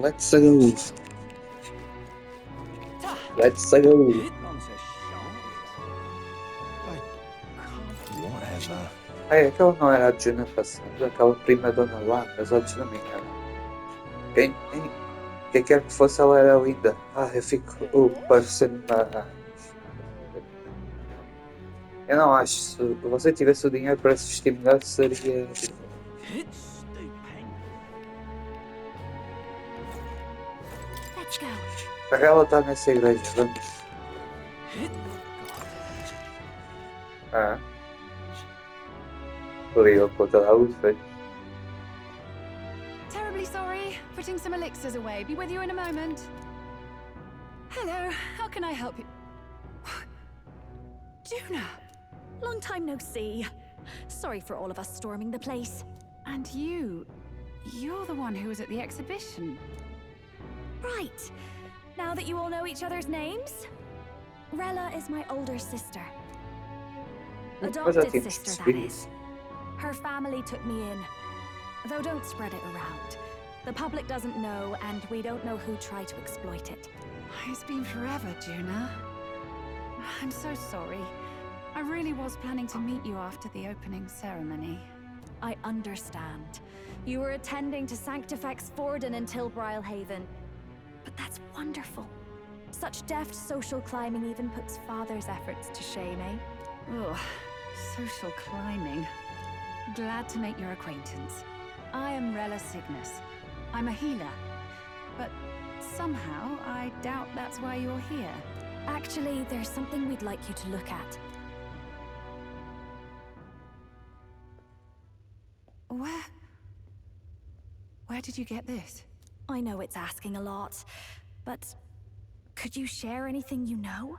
Let's go. Let's go. Whatever. Aquela não era a Juna passando, aquela prima dona lá, mas olhos não me enganam. Quem quer que fosse, ela era linda. Eu fico parecendo uma. Eu não acho. Se você tivesse o dinheiro para se vestir melhor, seria. Para ela está nessa igreja, vamos. Podia contar a luz, velho. Terribly sorry. Putting some elixirs away. Be with you in a moment. Hello. How can I help you? Juna! Long time no see. Sorry for all of us storming the place. And you're the one who was at the exhibition. Right. Now that you all know each other's names? Rella is my older sister. Adopted sister, that is. Her family took me in. Though don't spread it around. The public doesn't know, and we don't know who tried to exploit it. It's been forever, Juna. I'm so sorry. I really was planning to meet you after the opening ceremony. I understand. You were attending to Sanctifex Forden in Tilbrile Haven. But that's wonderful. Such deft social climbing even puts Father's efforts to shame, eh? Ugh, social climbing. Glad to make your acquaintance. I am Rella Cygnus. I'm a healer. But somehow, I doubt that's why you're here. Actually, there's something we'd like you to look at. Where did you get this? I know it's asking a lot, but could you share anything you know?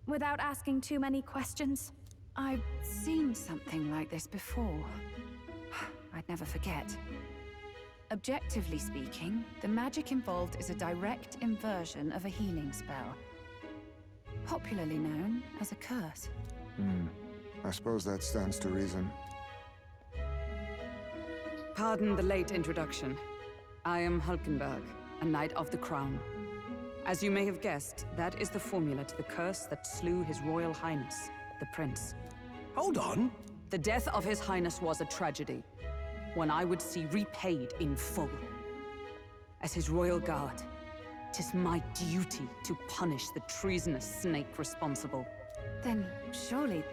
Without asking too many questions? I've seen something like this before. I'd never forget. Objectively speaking, the magic involved is a direct inversion of a healing spell. Popularly known as a curse. I suppose that stands to reason. Pardon the late introduction. I am Hulkenberg, a Knight of the Crown. As you may have guessed, that is the formula to the curse that slew His Royal Highness, the Prince. Hold on. The death of His Highness was a tragedy, one I would see repaid in full. As His Royal Guard, 'tis my duty to punish the treasonous snake responsible. Then surely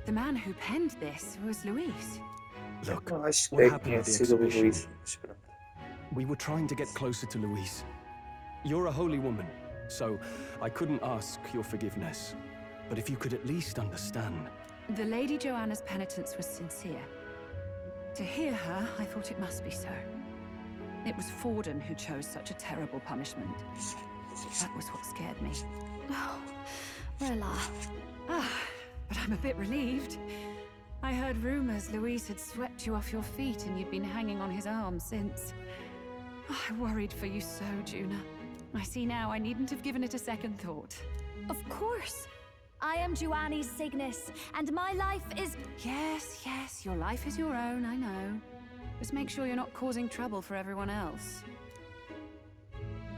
the man who penned this was Luis. Look, Eu acho what que happened tinha at the sido o exhibition? Luís. Mas pronto. We were trying to get closer to Louise. You're a holy woman, so I couldn't ask your forgiveness. But if you could at least understand. The Lady Joanna's penitence was sincere. To hear her, I thought it must be so. It was Forden who chose such a terrible punishment. That was what scared me. Oh, Rella. But I'm a bit relieved. I heard rumors Luis had swept you off your feet and you'd been hanging on his arm since. I worried for you so, Juna. I see now I needn't have given it a second thought. Of course. I am Juani's Cygnus, and my life is... Yes, your life is your own, I know. Just make sure you're not causing trouble for everyone else.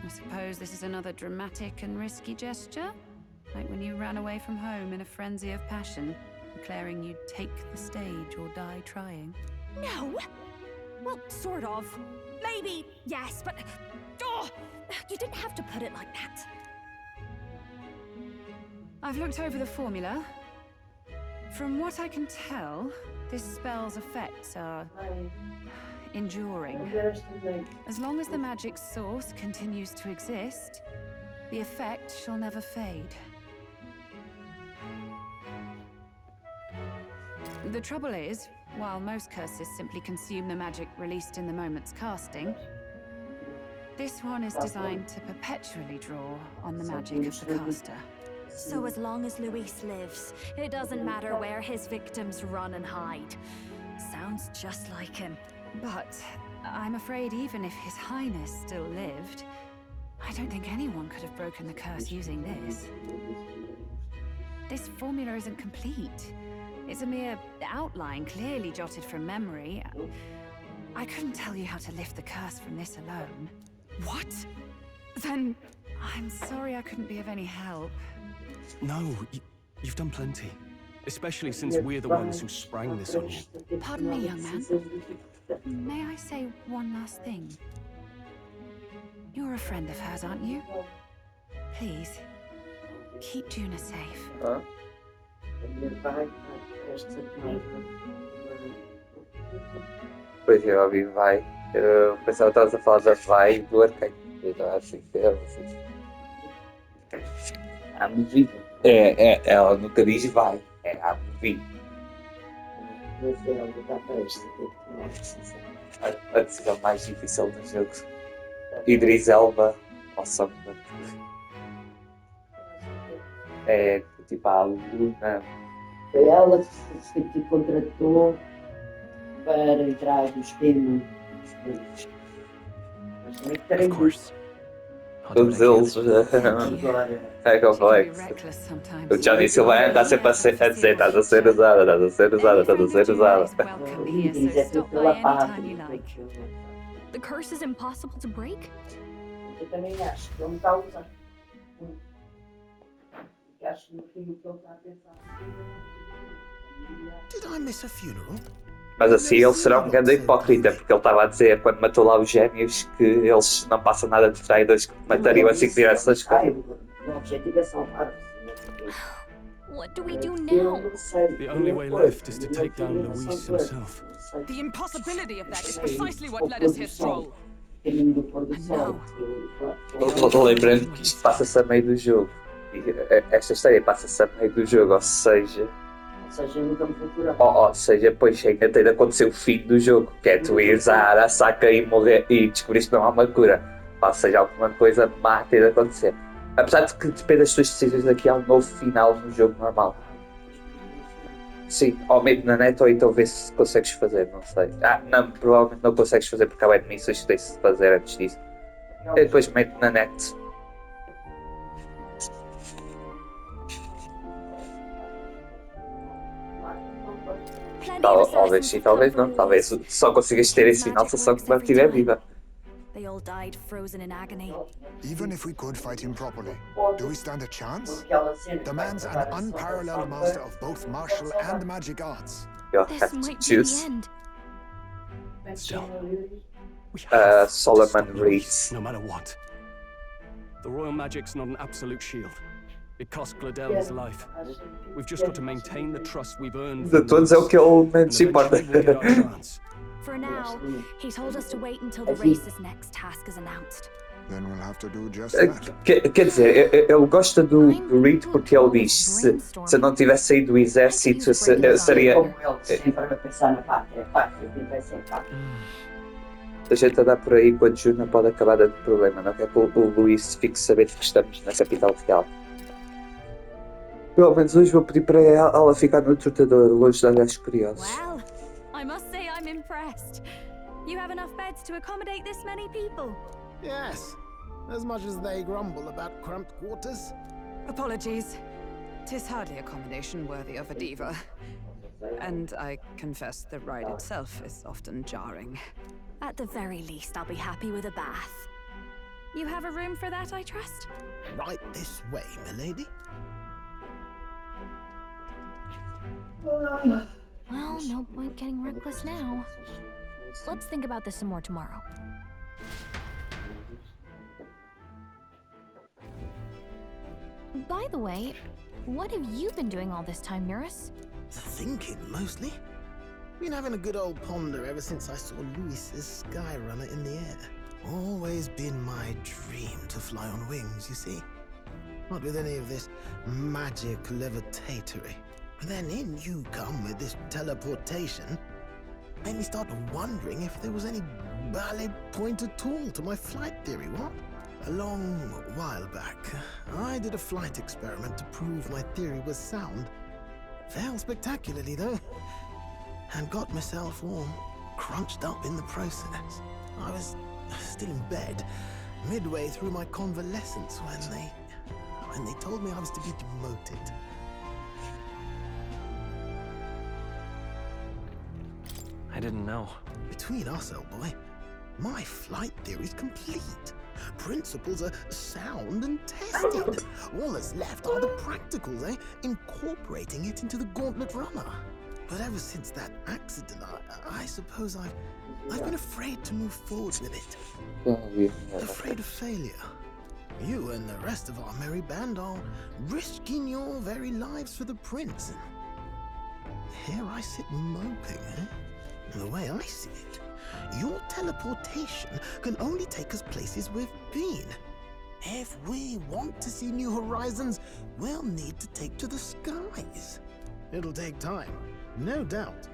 I suppose this is another dramatic and risky gesture? Like when you ran away from home in a frenzy of passion, declaring you'd take the stage or die trying. No! Well, sort of. Maybe, yes, but... Oh, you didn't have to put it like that. I've looked over the formula. From what I can tell, this spell's effects are enduring. As long as the magic's source continues to exist, the effect shall never fade. The trouble is, while most curses simply consume the magic released in the moment's casting, this one is designed to perpetually draw on the magic of the caster. So as long as Luis lives, it doesn't matter where his victims run and hide. Sounds just like him. But I'm afraid even if His Highness still lived, I don't think anyone could have broken the curse using this. This formula isn't complete. It's a mere outline, clearly jotted from memory. I couldn't tell you how to lift the curse from this alone. What? Then... I'm sorry I couldn't be of any help. No, you've done plenty. Especially since we're the ones who sprang this on you. Pardon me, young man. May I say one last thing? You're a friend of hers, aren't you? Please, keep Juna safe. Hã? Pois eu ouvi vai. Eu pensava que estavas a falar da vai e do arcade. Eu estava assim, a movida. Ela nunca diz vai, é a movida. A decisão mais difícil do jogo. Idris Elba ou Samba. É tipo a aluna. Foi ela que te contratou para entrar no esquema dos preços. Mas também Of terei course. I'll do Todos what I can. eles. agora. É She can be complexo. reckless sometimes. O Johnny Silva está sempre a dizer: estás a ser usada, estás a ser usada, estás a ser usada. Welcome here, Idris so é tudo stop by pela anytime you pátria. like. The curse is impossible to break? Eu também acho que ele me está a usar. Porque acho que no fim o que ele está a pensar. Did I miss a funeral? Mas assim ele será um grande hipócrita, porque ele estava a dizer quando matou lá os gêmeos que eles não passam nada de traidores que matariam assim que tivesse as coisas. O objetivo é salvar-vos. What do we do Eu now? não sei. The only way left is to take down Luis himself. The impossibility of that is precisely what led us here, Stroll. Caminho do pôr do sol. Lembrando que isto passa-se a meio do jogo. E esta história passa-se a meio do jogo, ou seja, Ou seja, no campo cultural. ou seja, pois ainda tem de acontecer o fim do jogo, que é tu ires à Arasaka e morrer e descobrires que não há uma cura. Ou seja, alguma coisa má tem de acontecer. Apesar de que depende das tuas decisões, daqui há um novo final no jogo normal. Sim, ou meio na net ou então vê se consegues fazer, não sei. Não, provavelmente não consegues fazer porque há de missões que tens de fazer antes disso. E depois meto na net. Talvez sim, talvez não. Talvez só consigas ter esse final se a Song estiver viva. They all died frozen in agony. Even if we could fight him properly, do we stand a chance? Aquela cena. The man's an unparalleled master of both martial and magic arts. You'll This have to might be the choose. end. Still, we have to Solomon stop Luis, Reeds. no matter what. The royal magic's not an absolute shield. It cost Gladell his life. We've just got to maintain the trust we've earned. De todos é o que ele menos and importa. eventually we'll get our chance. For now, he told us to wait until the race's next task is announced. Then we'll have to do just that. Quer dizer, ele gosta do Reed porque ele diz se eu não tivesse saído do exército seria. Como ele sempre a pensar na pátria. Pátria, quem vai ser pátria. A gente anda por aí quando Juna pode acabar dando problema, não quer que o Luís fique sabendo que estamos na capital real. Pelo menos hoje vou pedir para ela ficar no trotador, longe de olhares curiosos. Well, I must say I'm impressed. You have enough beds to accommodate this many people. Yes. As much as they grumble about cramped quarters. Apologies. 'Tis hardly accommodation worthy of a diva. And I confess the ride itself is often jarring. At the very least, I'll be happy with a bath. You have a room for that, I trust? Right this way, milady. Well, no point getting reckless now. Let's think about this some more tomorrow. By the way, what have you been doing all this time, Eurus? Thinking, mostly. Been having a good old ponder ever since I saw Luis's Skyrunner in the air. Always been my dream to fly on wings, you see. Not with any of this magic levitatory. Then in you come with this teleportation. Made me start wondering if there was any valid point at all to my flight theory, what? A long while back, I did a flight experiment to prove my theory was sound. Failed spectacularly, though. And got myself all crunched up in the process. I was still in bed, midway through my convalescence when they told me I was to be demoted. I didn't know. Between us, old boy, my flight theory's complete. Principles are sound and tested. All that's left are the practicals, incorporating it into the Gauntlet Runner. But ever since that accident, I suppose I've been afraid to move forward with it. Afraid of failure. You and the rest of our merry band are risking your very lives for the prince. And here I sit moping, The way I see it, your teleportation can only take us places we've been. If we want to see new horizons, we'll need to take to the skies. It'll take time, no doubt,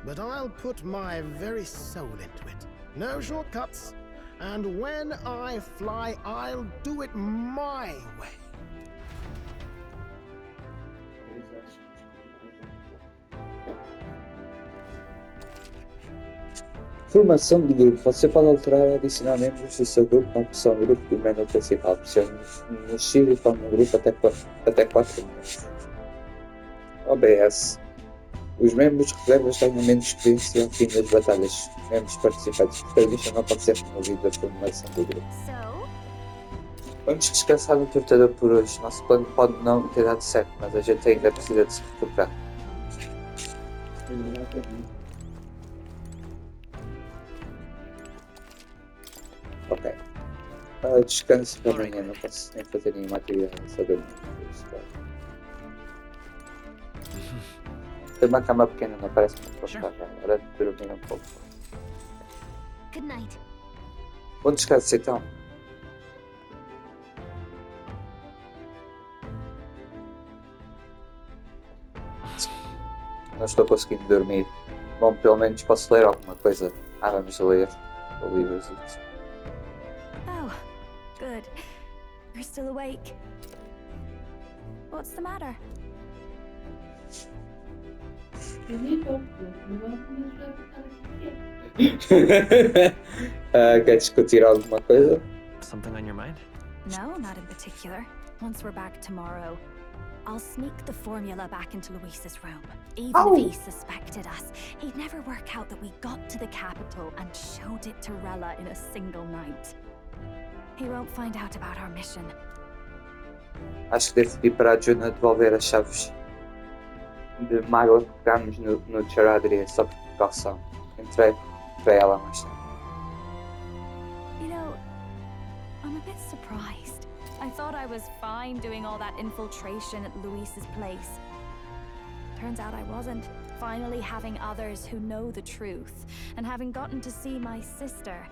but I'll put my very soul into it. No shortcuts. And when I fly, I'll do it my way. Formação de grupo. Você pode alterar adicionar membros do seu grupo com a opção grupo do menu principal. Pressione no X e forma um grupo até 4 membros. OBS. Os membros reservas ganham menos experiência ao fim das batalhas. Membros participantes. Esta lista não pode ser removida da formação do grupo. Vamos descansar no torturador por hoje. Nosso plano pode não ter dado certo, mas a gente ainda precisa de se recuperar. Ok. Descanso para amanhã, não posso nem fazer nenhuma atividade, saber Tem uma cama pequena, não parece muito confortável. Hora de dormir um pouco. Good night. Bom descanso então. Não estou conseguindo dormir. Bom, pelo menos posso ler alguma coisa. Vamos ler o livro. Oh, good. You're still awake. What's the matter? Quer discutir alguma coisa? Something on your mind? No, not in particular. Once we're back tomorrow, I'll sneak the formula back into Luis's room. Even if he suspected us, he'd never work out that we got to the capital and showed it to Rella in a single night. He won't find out about our mission. Acho que devo pedir para a Juna devolver as chaves de mágoa que pegámos no Charadria, só por precaução. Entrei para ela mais tarde. You know, I'm a bit surprised. I thought I was fine doing all that infiltration at Luis's place. Turns out I wasn't. Finally having others who know the truth, and having gotten to see my sister.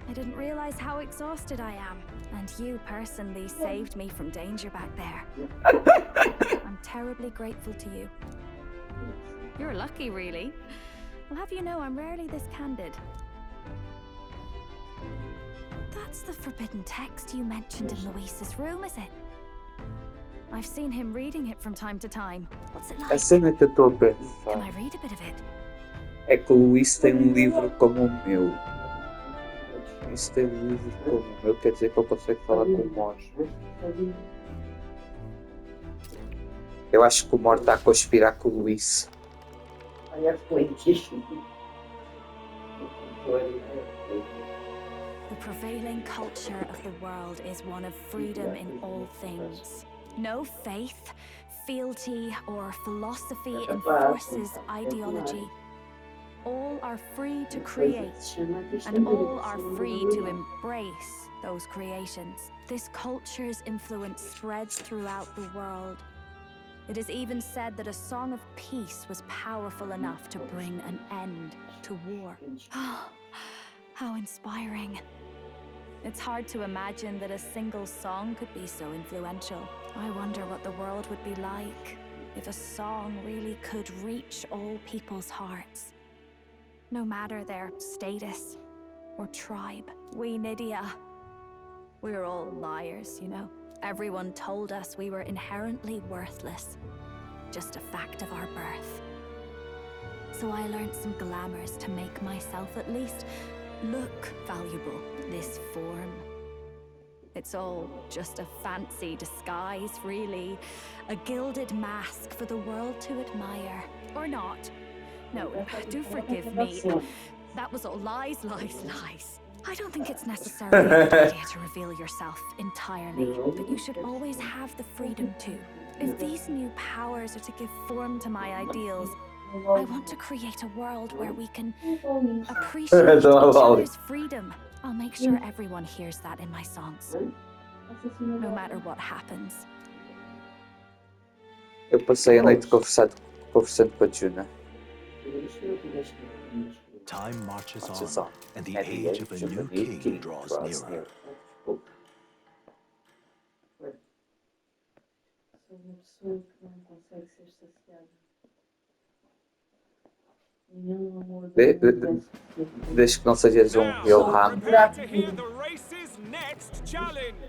I didn't realize how exhausted I am, and you personally saved me from danger back there. I'm terribly grateful to you. You're lucky, really. I'll have you know I'm rarely this candid. That's the forbidden text you mentioned in Luis's room, is it? I've seen him reading it from time to time. What's it like? A cena que eu estou a Can pensar I read a bit of it? é que o Luís tem um livro como o meu. Isso tem um livro como o meu, quer dizer que ele consegue falar com o Mor. Eu acho que o Mor está a conspirar com o Luís. Olha, foi isso. The prevailing culture of the world is one of freedom in all things. No faith, fealty, or philosophy enforces ideology. All are free to create, and all are free to embrace those creations. This culture's influence spreads throughout the world. It is even said that a song of peace was powerful enough to bring an end to war. How inspiring. It's hard to imagine that a single song could be so influential. I wonder what the world would be like if a song really could reach all people's hearts. No matter their status or tribe. We Nydia, we're all liars, you know. Everyone told us we were inherently worthless. Just a fact of our birth. So I learned some glamours to make myself at least look valuable. This form. It's all just a fancy disguise, really. A gilded mask for the world to admire. Or not. No, do forgive me. That was all lies, lies, lies. I don't think it's necessarily a good idea to reveal yourself entirely, but you should always have the freedom to. If these new powers are to give form to my ideals, I want to create a world where we can appreciate each other's freedom. I'll make sure everyone hears that in my songs, no matter what happens. Eu passei a noite conversando com a Juna. Time marches Marches on, on, and the and age of a new king draws nearer. Sou uma pessoa que não consegue ser saciada. Nenhum amor do mundo é Desde que não sejas Johan.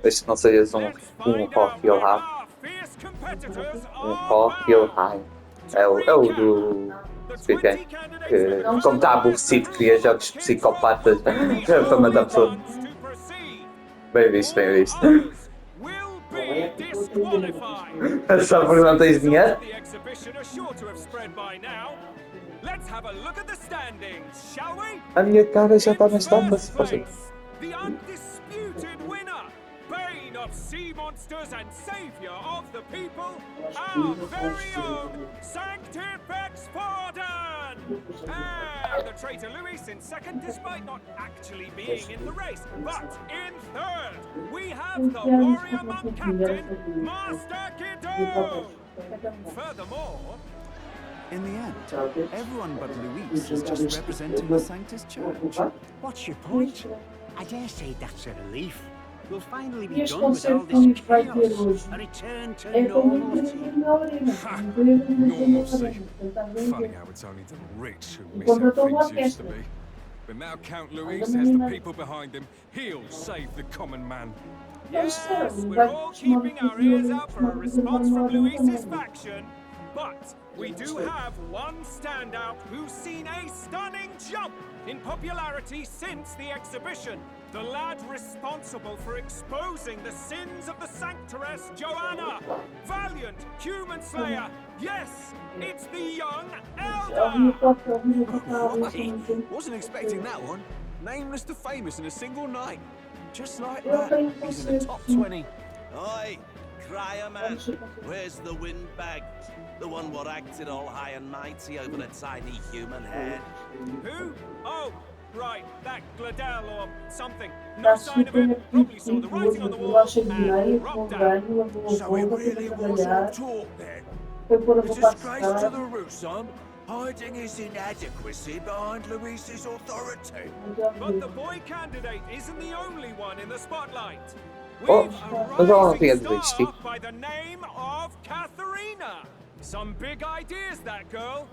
Desde que não sejas Rock Johan. Rock Johan. É o do Speaker. Que, como está aborrecido, cria jogos psicopatas para matar pessoas. Bem visto, bem visto. Só porque não tens dinheiro? A minha cara já está nas tapas. The undisputed winner, bane of sea monsters and savior of the people, our very own Sanctifex Forden! And the traitor Louis in second, despite not actually being in the race. But in third, we have the warrior monk captain, Master Kiddo! Furthermore, In the end, everyone but Louise is just representing the Sanctus Church. What's your point? I dare say that's a relief. We'll finally be Este done with all concerto que this vai ter chaos. hoje A return to é como um normality. na arena. Normalcy. Funny how it's only the rich who miss how things used to be. But now Count Louis has the people behind him. He'll save the common man. yes, we're all keeping our ears out for a response from Luis's faction. But we do have one standout who's seen a stunning jump in popularity since the exhibition. The lad responsible for exposing the sins of the Sanctoress Joanna. Valiant human slayer. Yes, it's the young elder. Wasn't expecting that one. Nameless to famous in a single night. Just like that, he's in the top 20. Oi, crier man, where's the windbag? The one what acted all high and mighty over a tiny human head. Who? Oh, right, that Gladell or something. No sign of him. Probably saw the writing on the wall and rubbed out. So it really was all talk then. A disgrace to the root, son. Hiding his inadequacy behind Luis's authority. But the boy candidate isn't the only one in the spotlight. Oh, We've mas ela não a tinha rising desistido. star by the name of Katharina. Some big ideas, that girl.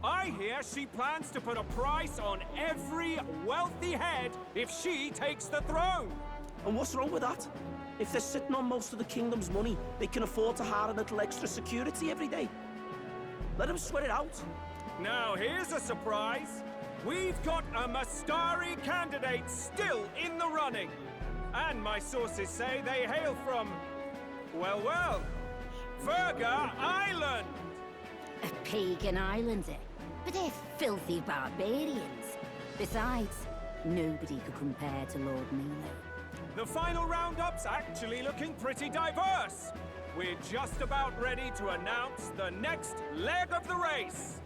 I hear she plans to put a price on every wealthy head if she takes the throne. And what's wrong with that? If they're sitting on most of the kingdom's money, they can afford to hire a little extra security every day. Let them sweat it out. Now here's a surprise. We've got a Mastari candidate still in the running. And my sources say they hail from, well, Verga Island. A pagan island, eh? But they're filthy barbarians. Besides, nobody could compare to Lord Milo. The final roundup's actually looking pretty diverse. We're just about ready to announce the next leg of the race.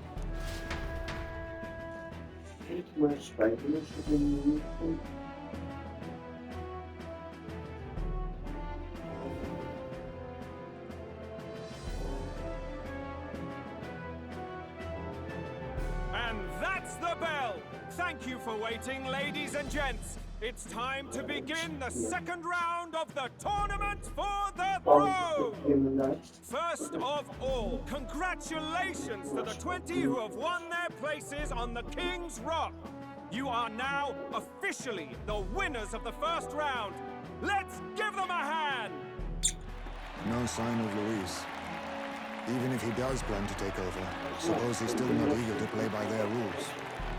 And that's the bell! Thank you for waiting, ladies and gents. It's time to begin the second round of the tournament for the throne! First of all, congratulations to the 20 who have won their places on the King's Rock. You are now officially the winners of the first round. Let's give them a hand! No sign of Luis. Even if he does plan to take over, suppose he's still not eager to play by their rules.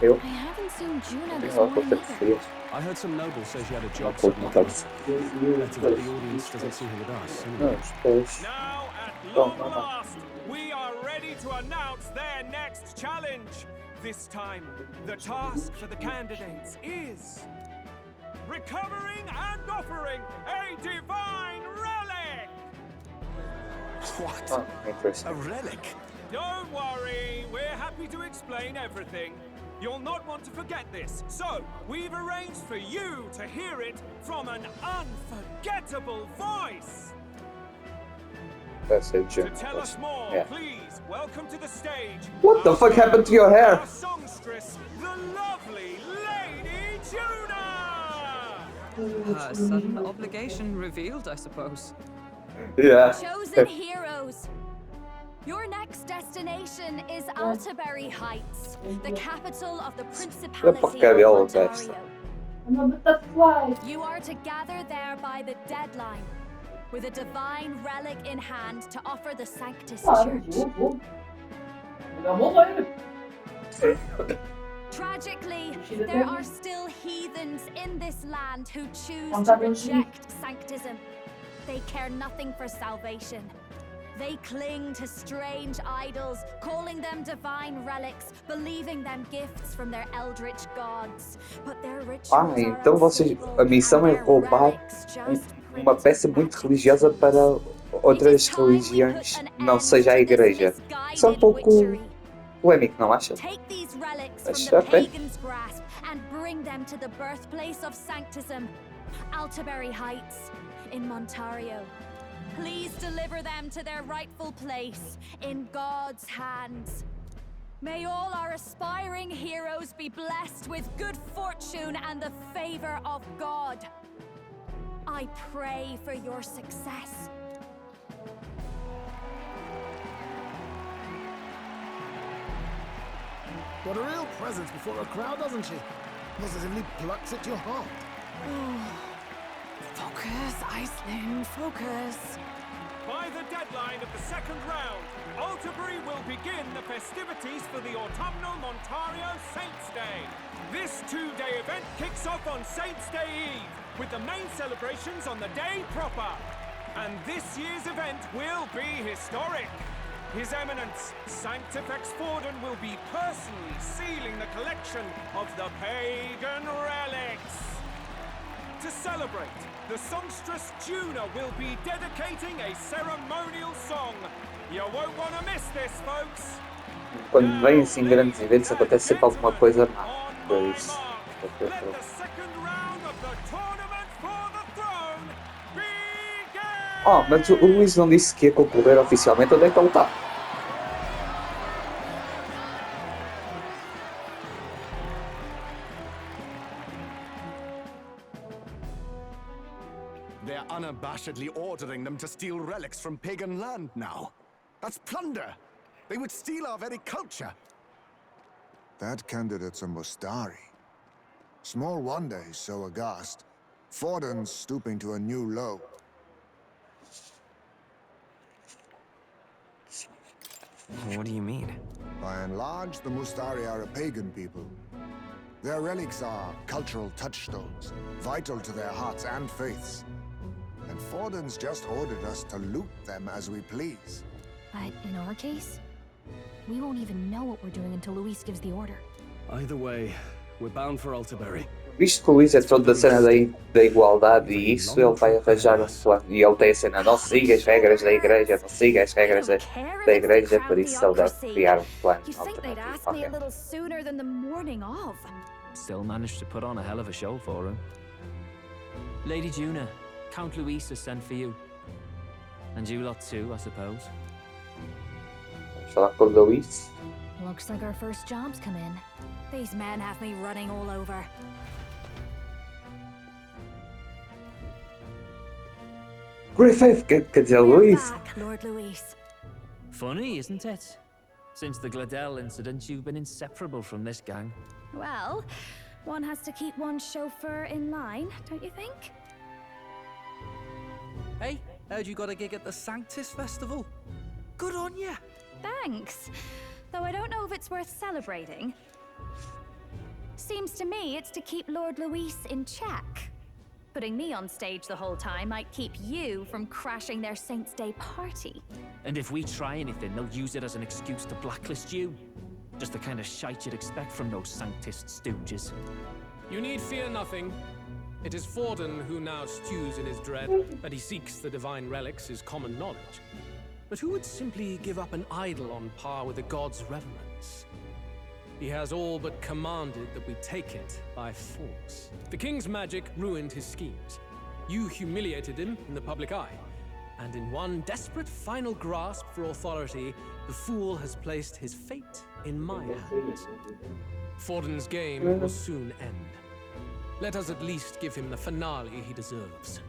I haven't seen Juna this morning either. I heard some nobles say she had a job suddenly. Better that the audience doesn't see her with us. Anyway. Now, at long last, we are ready to announce their next challenge. This time, the task for the candidates is recovering and offering a divine relic! What? Oh, interesting. A relic? Don't worry, we're happy to explain everything. You'll not want to forget this, so we've arranged for you to hear it from an unforgettable voice. That's it, To June. tell us more, Yeah. please welcome to the stage. What the fuck happened to your hair? Our songstress, the lovely Lady Juna! Her sudden obligation revealed, I suppose. Yeah. Chosen heroes! Your next destination is Altaberry Heights, the capital of the Principality of Ontario. You are to gather there by the deadline, with a divine relic in hand to offer the Sanctus Church. Tragically, there are still heathens in this land who choose to reject Sanctism. They care nothing for salvation. They cling to strange idols, calling them divine relics, believing them gifts from their eldritch gods. But their rituals Então vocês, a missão é roubar uma peça muito religiosa para outras religiões, não seja a igreja. Isso é um pouco polêmico, não acha? Take these relics Mas, from the ok. pagan's grasp and bring them to the birthplace of Sanctism, Altaberry Heights, in Montario. Please deliver them to their rightful place in God's hands. May all our aspiring heroes be blessed with good fortune and the favor of God. I pray for your success. What a real presence before a crowd, doesn't she? Positively plucks at your heart. Focus, Iceland, focus. By the deadline of the second round, Altabury will begin the festivities for the autumnal Montario Saints' Day. This two-day event kicks off on Saints' Day Eve, with the main celebrations on the day proper. And this year's event will be historic. His Eminence, Sanctifex Forden, will be personally sealing the collection of the pagan relics. To celebrate, the songstress Juna will be dedicating a ceremonial song. You won't want to miss this, folks. Quando vem assim grandes eventos acontece sempre alguma coisa má. Por isso. Let the second round of the tournament for the throne begin! Oh, mas o Luís não disse que ia concorrer oficialmente. Onde é que ele está? They're unabashedly ordering them to steal relics from pagan land now. That's plunder. They would steal our very culture. That candidate's a Mustari. Small wonder he's so aghast. Forden's stooping to a new low. What do you mean? By and large, the Mustari are a pagan people. Their relics are cultural touchstones, vital to their hearts and faiths. And Forden's just ordered us to loot them as we please. But in our case, we won't even know what we're doing until Luis gives the order. Either way, we're bound for Altaberry. Visto que o Luís é todo da cena da igualdade e isso, ele vai arranjar um plano. E ele tem a cena, não siga as regras da igreja, não siga as regras da igreja, por isso ele deve criar um plano You think they'd ask me a little sooner than the morning of? Still managed to put on a hell of a show for him. Lady Juna, Count Luis has sent for you. And you lot too, I suppose. Vamos falar com o Luís. Looks like our first job's come in. These men have me running all over. Griffith, quer dizer, Luís. Back, Lord Luis. Funny, isn't it? Since the Gladell incident, you've been inseparable from this gang. Well, one has to keep one's chauffeur in line, don't you think? Hey, heard you got a gig at the Sanctus Festival? Good on ya! Thanks. Though I don't know if it's worth celebrating. Seems to me it's to keep Lord Luis in check. Putting me on stage the whole time might keep you from crashing their Saints' Day party. And if we try anything, they'll use it as an excuse to blacklist you. Just the kind of shite you'd expect from those Sanctist stooges. You need fear nothing. It is Forden who now stews in his dread. That he seeks the divine relics is common knowledge. But who would simply give up an idol on par with the god's reverence? He has all but commanded that we take it by force. The king's magic ruined his schemes. You humiliated him in the public eye. And in one desperate final grasp for authority, the fool has placed his fate in my hands. Forden's game will soon end. Let us at least give him the finale he deserves.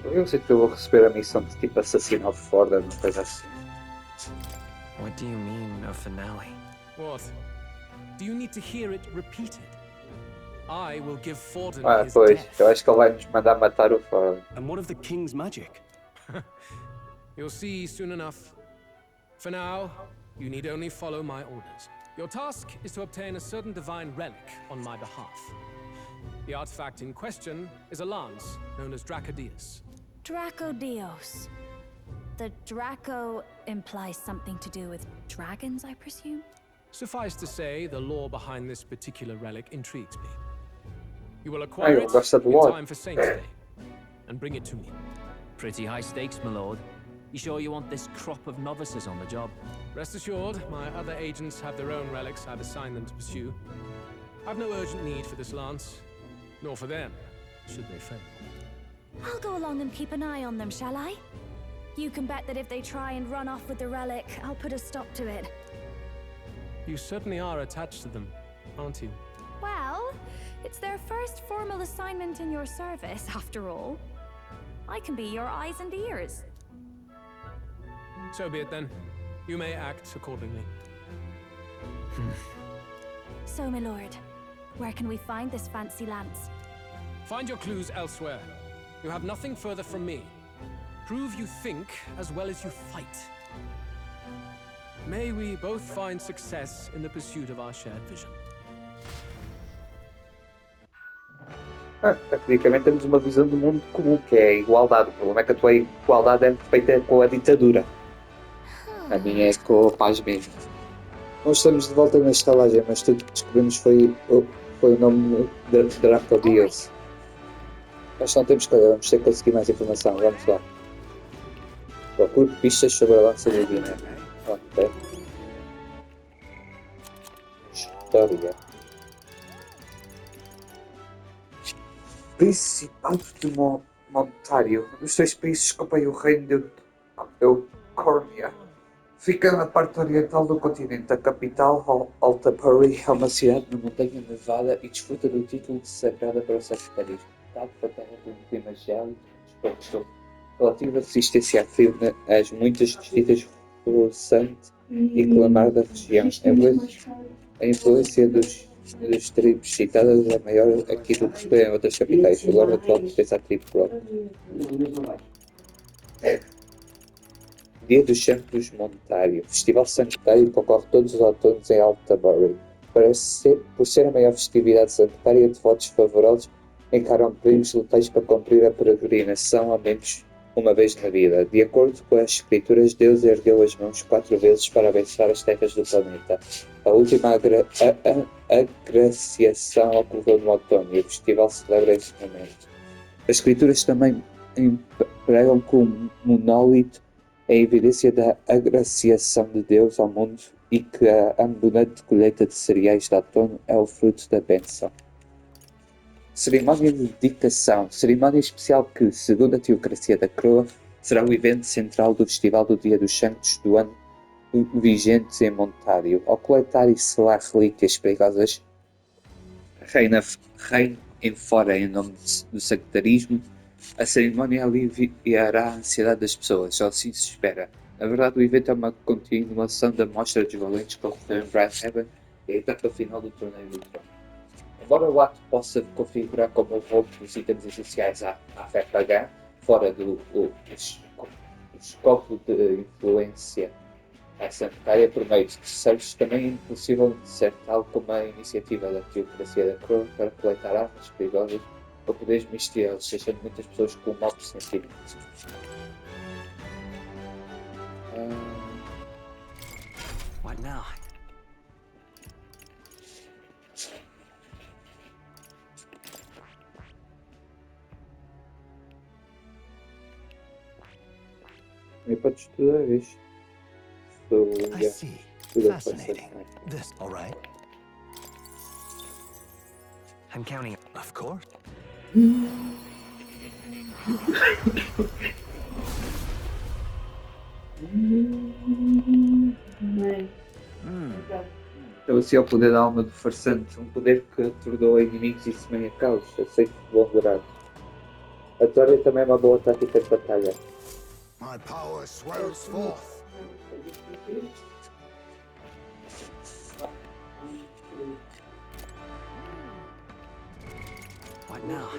Eu sei que eu vou receber a missão de tipo assassinar o Ford, uma coisa assim. What do you mean, a finale? What? Do you need to hear it repeated? I will give Forden his Pois, death. eu acho que ele vai nos mandar matar o Ford. And what of the king's magic? You'll see soon enough. For now, you need only follow my orders. Your task is to obtain a certain divine relic on my behalf. The artifact in question is a lance known as Dracodius. Dracodios. The Draco implies something to do with dragons, I presume? Suffice to say, the lore behind this particular relic intrigues me. You will acquire it in time for Saint's Day, and bring it to me. Pretty high stakes, my lord. You sure you want this crop of novices on the job? Rest assured, my other agents have their own relics I've assigned them to pursue. I've no urgent need for this lance, nor for them, should they fail. I'll go along and keep an eye on them, shall I? You can bet that if they try and run off with the relic, I'll put a stop to it. You certainly are attached to them, aren't you? Well, it's their first formal assignment in your service, after all. I can be your eyes and ears. So be it then. You may act accordingly. So, my lord, where can we find this fancy lance? Find your clues elsewhere. You have nothing further from me. Prove you think as well as you fight. May we both find success in the pursuit of our shared vision. Tecnicamente temos uma visão do mundo comum, que é a igualdade. O problema é que a tua igualdade é feita com a ditadura. A minha é com a paz mesmo. Nós estamos de volta na estalagem, mas tudo que descobrimos foi o nome de Dracodios. Mas não temos coisa, vamos ter que conseguir mais informação. Vamos lá. Procure pistas sobre a lança divina. Ok. História. Principado de Montário. Os dois países compõem o reino de Eucórnia. Fica na parte oriental do continente. A capital, Altabury, é uma cidade na montanha nevada e desfruta do título de sagrada para o sectarismo. Dado para a terra de um clima gélido, exposto relativa resistência a frio as muitas distritas florescente e clamar da região. A influência dos tribos citadas é maior aqui do que em outras capitais. O lore atual pertence à tribo própria. Dia dos Santos Montário. Festival Sanctário que ocorre todos os outonos em Altabury. Por ser a maior festividade sanctária, devotos fervorosos encaram perigos letais para cumprir a peregrinação ao menos uma vez na vida. De acordo com as escrituras, Deus ergueu as mãos 4 vezes para abençoar as terras do planeta. A última agraciação ocorreu no outono e o festival celebra esse momento. As escrituras também empregam como monólito a evidência da agraciação de Deus ao mundo e que a abundante colheita de cereais de outono é o fruto da bênção. Cerimónia de dedicação. Cerimónia especial que, segundo a teocracia da coroa, será o evento central do Festival do Dia dos Santos do ano vigente em Montário. Ao coletar e selar relíquias perigosas, reina em fora em nome do sectarismo, a cerimónia aliviará a ansiedade das pessoas, ou assim se espera. Na verdade, o evento é uma continuação da mostra dos valentes que ocorreu em Bradhaven e a etapa final do torneio do trono. Embora o ato possa configurar como o roubo dos itens essenciais à fé pagã, fora do escopo de influência sanctária por meio de terceiros, também é impossível ser tal como a iniciativa da teocracia da coroa para coletar armas perigosas ou poderes misteriosos, deixando muitas pessoas com mau pressentimento. What now? também podes estudar isto. So, I yeah, see. tudo Fascinating. This, all right? I'm counting. Of course. Então, assim, é o poder da alma do farsante, um poder que tornou inimigos e semeia caos, aceito de bom grado. A teoria também é uma boa tática de batalha. My power swells forth. What now?